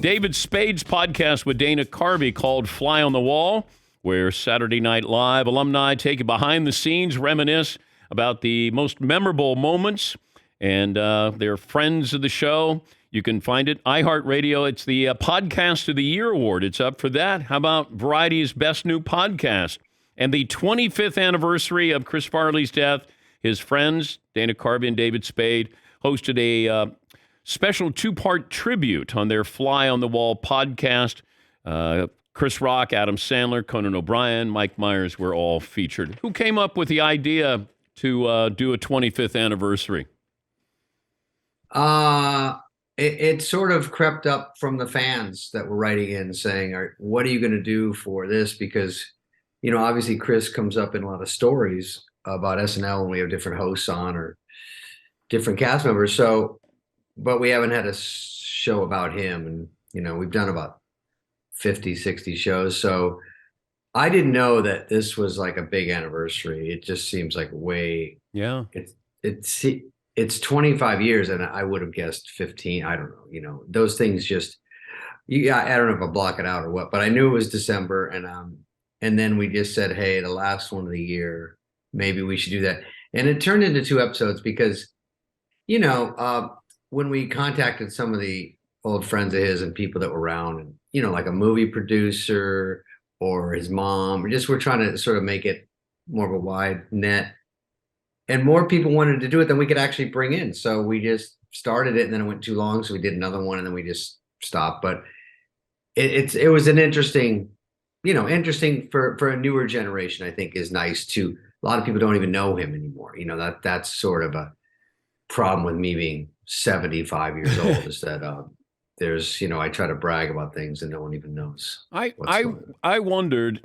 David Spade's podcast with Dana Carvey called Fly on the Wall, where Saturday Night Live alumni take you behind the scenes, reminisce about the most memorable moments, and they're friends of the show. You can find it, iHeartRadio. It's the Podcast of the Year award. It's up for that. How about Variety's Best New Podcast? And the 25th anniversary of Chris Farley's death, his friends, Dana Carvey and David Spade, hosted a special two-part tribute on their Fly on the Wall podcast. Chris Rock, Adam Sandler, Conan O'Brien, Mike Myers were all featured. Who came up with the idea to do a 25th anniversary? It sort of crept up from the fans that were writing in saying, what are you going to do for this? Because, obviously Chris comes up in a lot of stories about SNL when we have different hosts on or different cast members. So, but we haven't had a show about him. And, we've done about 50, 60 shows. So I didn't know that this was like a big anniversary. It just seems like way. Yeah. It's 25 years, and I would have guessed 15. I don't know. Those things just. I don't know if I block it out or what, but I knew it was December, and then we just said, hey, the last one of the year, maybe we should do that. And it turned into 2 episodes because, when we contacted some of the old friends of his and people that were around, and like a movie producer or his mom, we're trying to sort of make it more of a wide net. And more people wanted to do it than we could actually bring in. So we just started it, and then it went too long. So we did another one, and then we just stopped. But it was an interesting for a newer generation, I think is nice too. A lot of people don't even know him anymore. That's sort of a problem with me being 75 years old is that there's, I try to brag about things and no one even knows. I wondered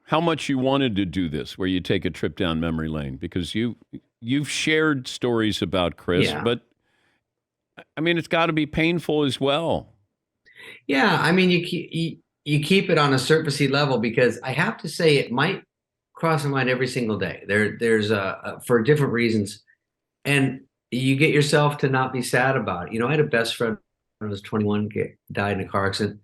how much you wanted to do this, where you take a trip down memory lane, because you've shared stories about Chris, but I mean, it's got to be painful as well. Yeah, I mean, you keep it on a surfacey level, because I have to say it might cross my mind every single day. There's for different reasons, and you get yourself to not be sad about it. I had a best friend when I was 21, died in a car accident.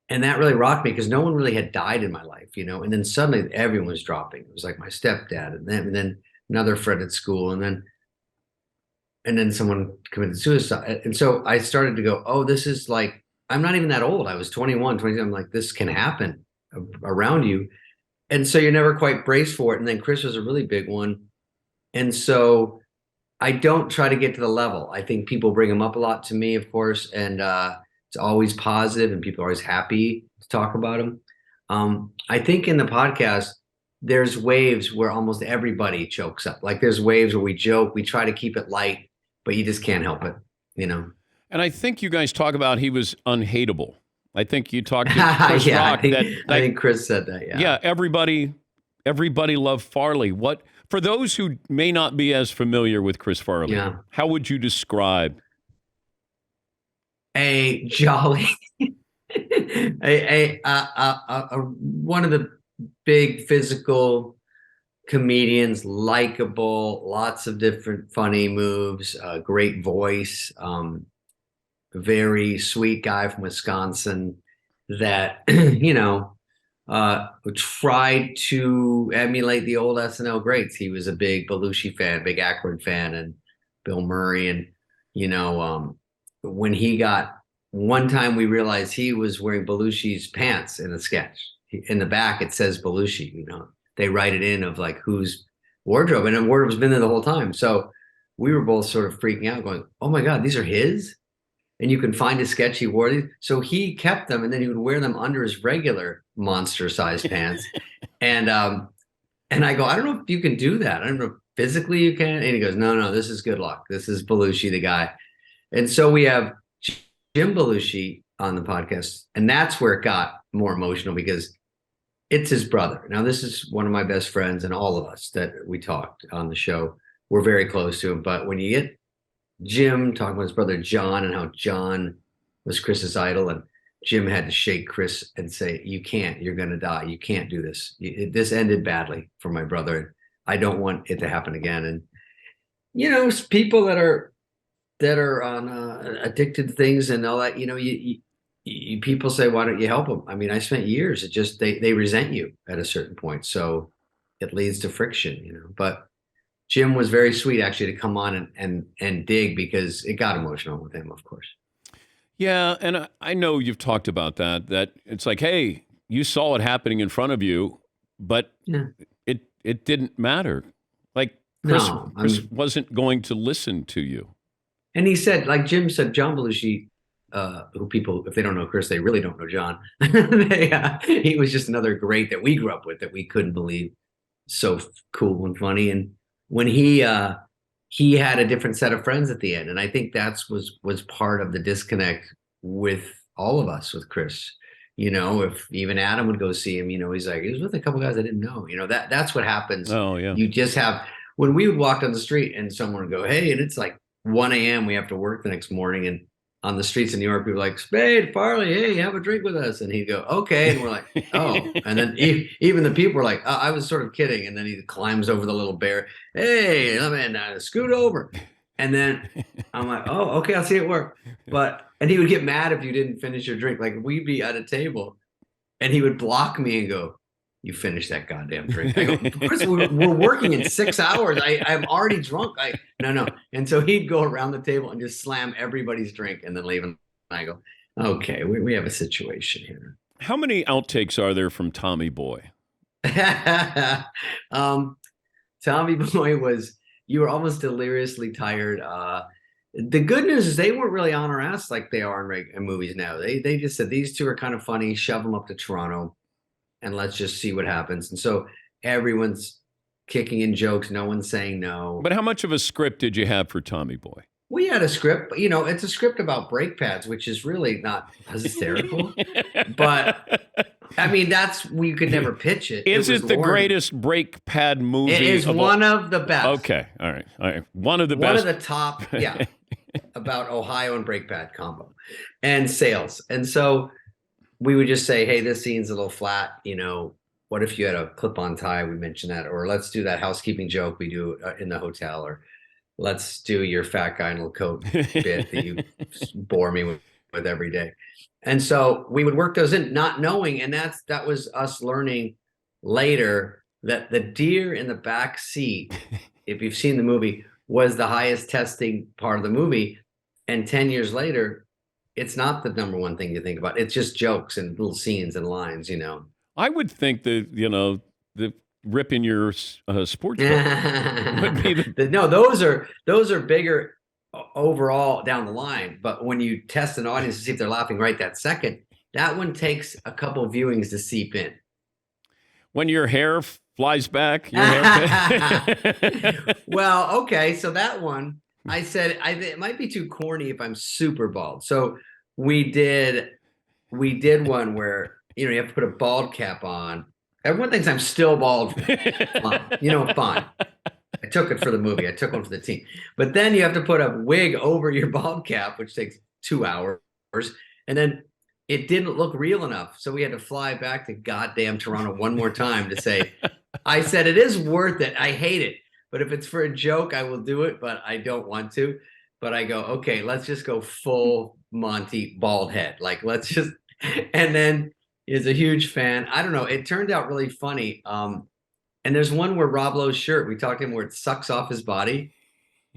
And that really rocked me because no one really had died in my life, and then suddenly everyone was dropping. It was like my stepdad and then another friend at school and then someone committed suicide. And so I started to go, oh, this is like, I'm not even that old. I was 21, 22. I'm like, this can happen around you. And so you're never quite braced for it. And then Chris was a really big one. And so I don't try to get to the level. I think people bring him up a lot to me, of course. And, it's always positive and people are always happy to talk about him. I think in the podcast, there's waves where almost everybody chokes up. Like there's waves where we joke, we try to keep it light, but you just can't help it, And I think you guys talk about he was unhateable. I think you talked to Chris Rock. I think Chris said that, yeah. Yeah, everybody loved Farley. For those who may not be as familiar with Chris Farley, how would you describe a jolly, one of the big physical comedians, likable, lots of different funny moves, great voice, very sweet guy from Wisconsin that, tried to emulate the old SNL greats. He was a big Belushi fan, big Aykroyd fan, and Bill Murray. And, when he got, one time we realized he was wearing Belushi's pants in the sketch. In the back, it says Belushi, they write it in of like whose wardrobe, and the wardrobe's been there the whole time. So we were both sort of freaking out going, oh my God, these are his? And you can find a sketch he wore these. So he kept them, and then he would wear them under his regular monster sized pants. And I go, I don't know if you can do that. I don't know if physically you can. And he goes, no, this is good luck. This is Belushi, the guy. And so we have Jim Belushi on the podcast, and that's where it got more emotional because it's his brother. Now, this is one of my best friends, and all of us that we talked on the show, we're very close to him. But when you get Jim talking about his brother John and how John was Chris's idol, and Jim had to shake Chris and say, you can't, you're going to die. You can't do this. This ended badly for my brother. I don't want it to happen again. And, people that are on addicted to things and all that, people say, why don't you help them? I mean, I spent years. It just they resent you at a certain point, so it leads to friction, But Jim was very sweet actually to come on and dig because it got emotional with him, of course. Yeah, and I know you've talked about that it's like, hey, you saw it happening in front of you, but Yeah. it didn't matter. Like No, I Chris mean, wasn't going to listen to you. and he said, like Jim said, John Belushi, who people, if they don't know Chris, they really don't know John. He was just another great that we grew up with that we couldn't believe. So cool and funny. And when he had a different set of friends at the end, and I think was part of the disconnect with all of us with Chris. If even Adam would go see him, he's like, he was with a couple guys I didn't know. That's what happens. Oh yeah. You just have when we would walk down the street and someone would go, hey, and it's like 1 a.m. We have to work the next morning, and on the streets in New York, people are like, Spade, Farley, hey, have a drink with us. And he'd go, okay. And we're like, oh. And then even the people were like, I was sort of kidding. And then he climbs over the little bear. Hey, man, scoot over. And then I'm like, oh, okay, I'll see it work. And he would get mad if you didn't finish your drink. Like we'd be at a table and he would block me and go, you finish that goddamn drink. I go, Chris, we're working in 6 hours. I'm already drunk. No. And so he'd go around the table and just slam everybody's drink and then leave. And I go, okay, we have a situation here. How many outtakes are there from Tommy Boy? Tommy Boy you were almost deliriously tired. The good news is they weren't really on our ass like they are in movies now. They just said these two are kind of funny, shove them up to Toronto and let's just see what happens. And so everyone's kicking in jokes. No one's saying no. But how much of a script did you have for Tommy Boy? We had a script, but it's a script about brake pads, which is really not hysterical. But I mean, we could never pitch it. Is it the greatest brake pad movie? It is one of the best. Okay, all right. One of the best. One of the top, yeah, about Ohio and brake pad combo and sales. And so we would just say, hey, this scene's a little flat. What if you had a clip-on tie? We mentioned that. Or let's do that housekeeping joke we do in the hotel. Or let's do your fat guy in a little coat bit that you bore me with every day. And so we would work those in, not knowing. And that was us learning later that the deer in the back seat, if you've seen the movie, was the highest testing part of the movie. And 10 years later, it's not the number one thing you think about. It's just jokes and little scenes and lines, I would think that, the ripping your sports book would be no, those are bigger overall down the line. But when you test an audience to see if they're laughing right that second, that one takes a couple of viewings to seep in. When your hair flies back, your hair Well, okay, so that one, I said it might be too corny if I'm super bald. So we did one where you have to put a bald cap on. Everyone thinks I'm still bald. Fine. Fine. I took it for the movie. I took one for the team. But then you have to put a wig over your bald cap, which takes 2 hours. And then it didn't look real enough. So we had to fly back to goddamn Toronto one more time to say, I said, it is worth it. I hate it. But if it's for a joke, I will do it, but I don't want to. But I go, okay, let's just go full Monty bald head. Like, let's just, and then is a huge fan. I don't know. It turned out really funny. And there's one where Rob Lowe's shirt, we talked to him where it sucks off his body.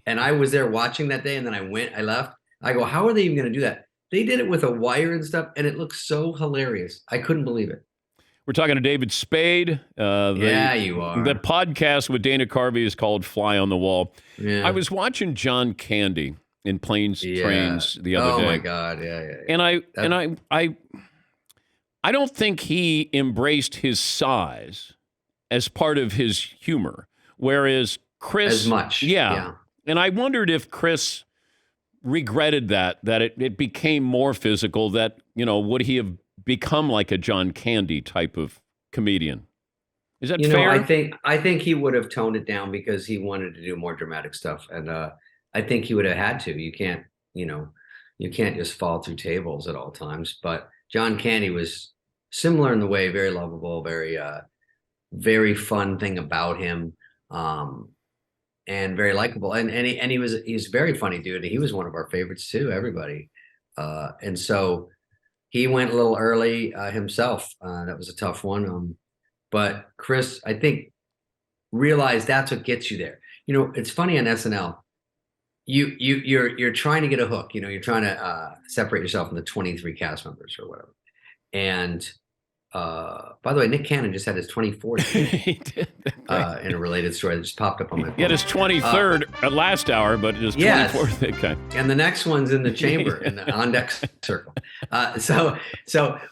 And I was there watching that day. And then I left. I go, how are they even going to do that? They did it with a wire and stuff. And it looks so hilarious. I couldn't believe it. We're talking to David Spade. Yeah, you are. The podcast with Dana Carvey is called Fly on the Wall. Yeah. I was watching John Candy in Planes, Trains the other day. Oh my God. Yeah. And I don't think he embraced his size as part of his humor, whereas Chris as much. Yeah. And I wondered if Chris regretted that it became more physical, that, would he have become like a John Candy type of comedian? Is that fair? I think he would have toned it down because he wanted to do more dramatic stuff. And I think he would have had to. You can't just fall through tables at all times. But John Candy was similar in the way, very lovable, very very fun thing about him, and very likable. And he's a very funny dude. He was one of our favorites too, everybody. And so he went a little early himself. That was a tough one. But Chris, I think, realized that's what gets you there. It's funny on SNL. You're trying to get a hook. You're trying to separate yourself from the 23 cast members or whatever. And by the way, Nick Cannon just had his 24th He did. in a related story that just popped up on my phone. He had his 23rd last hour, but his 24th. Yes. Okay. And the next one's in the chamber in the on deck circle. So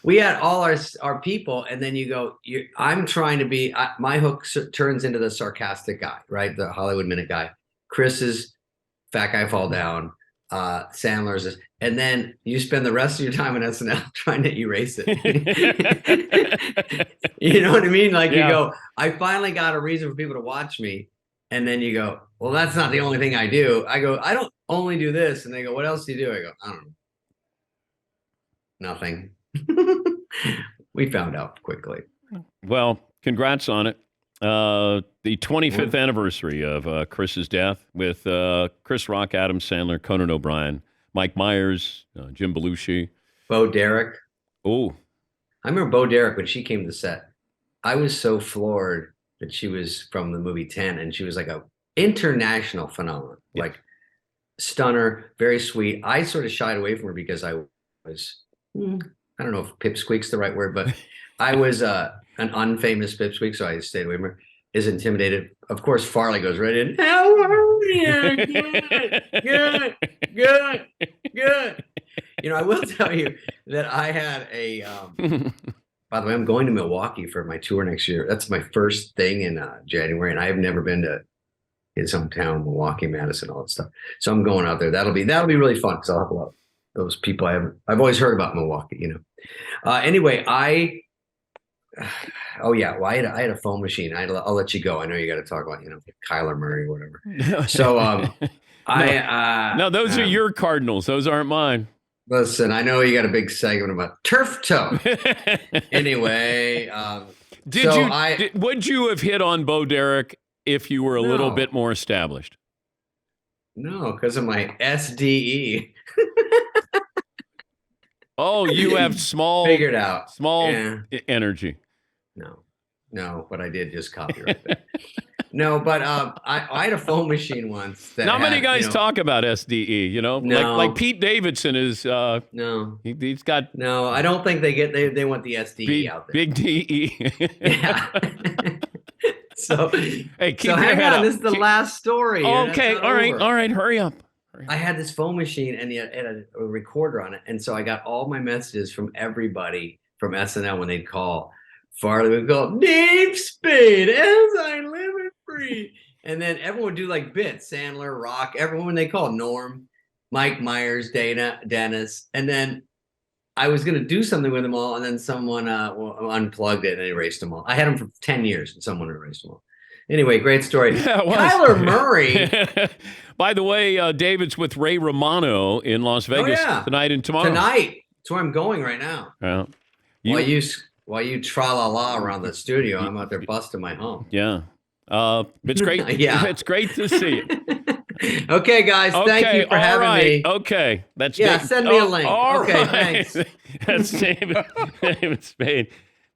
we had all our people, and then you go. I'm trying to be. My hook turns into the sarcastic guy, right? The Hollywood Minute guy. Chris's fat guy fall down. Sandler's, and then you spend the rest of your time on SNL trying to erase it. You know what I mean? Like you go, I finally got a reason for people to watch me. And then you go, well, that's not the only thing I do. I go, I don't only do this. And they go, what else do you do? I go, I don't know. Nothing. We found out quickly. Well, congrats on it. The 25th anniversary of Chris's death with Chris Rock, Adam Sandler, Conan O'Brien, Mike Myers, Jim Belushi. Bo Derek. Oh. I remember Bo Derek when she came to the set. I was so floored that she was from the movie 10, and she was like a international phenomenon, like stunner, very sweet. I sort of shied away from her because I was, I don't know if pipsqueak's the right word, but I was an unfamous pipsqueak, so I stayed away from her. Is intimidated. Of course, Farley goes right in. How are you? Good. I will tell you that I had a. By the way, I'm going to Milwaukee for my tour next year. That's my first thing in January, and I have never been to his hometown, Milwaukee, Madison, all that stuff. So I'm going out there. That'll be really fun because I'll have a lot of those people I've always heard about Milwaukee. Anyway, oh yeah, well, I had a phone machine. I'll let you go. I know you got to talk about Kyler Murray or whatever. So no, those are your Cardinals. Those aren't mine. Listen, I know you got a big segment about turf toe. Anyway, would you have hit on Bo Derek if you were a little bit more established? No, because of my SDE. Oh, you have figured out small energy. No, but I did just copyright that. No, but I had a phone machine once. Not many guys talk about SDE, No. like Pete Davidson is. No, he's got. No, I don't think they want the SDE out there. Big DE. Yeah. So hey, keep your head hang on. up. This is the last story. Okay, all right, hurry up. I had this phone machine and it had a recorder on it, and so I got all my messages from everybody from SNL when they'd call. Farley would go, Dave Spade, as I live and breathe. And then everyone would do like bits, Sandler, Rock, everyone when they call Norm, Mike Myers, Dana, Dennis. And then I was going to do something with them all, and then someone unplugged it and erased them all. I had them for 10 years, and someone erased them all. Anyway, great story. Yeah, Kyler Murray. By the way, David's with Ray Romano in Las Vegas tonight and tomorrow. Tonight. That's where I'm going right now. Yeah. While you tra-la-la around the studio, I'm out there busting my home. Yeah. It's great. Yeah. It's great to see you. Okay, guys. Thank you for having me. Okay. That's send me a link. All okay, right. thanks. That's David Spade.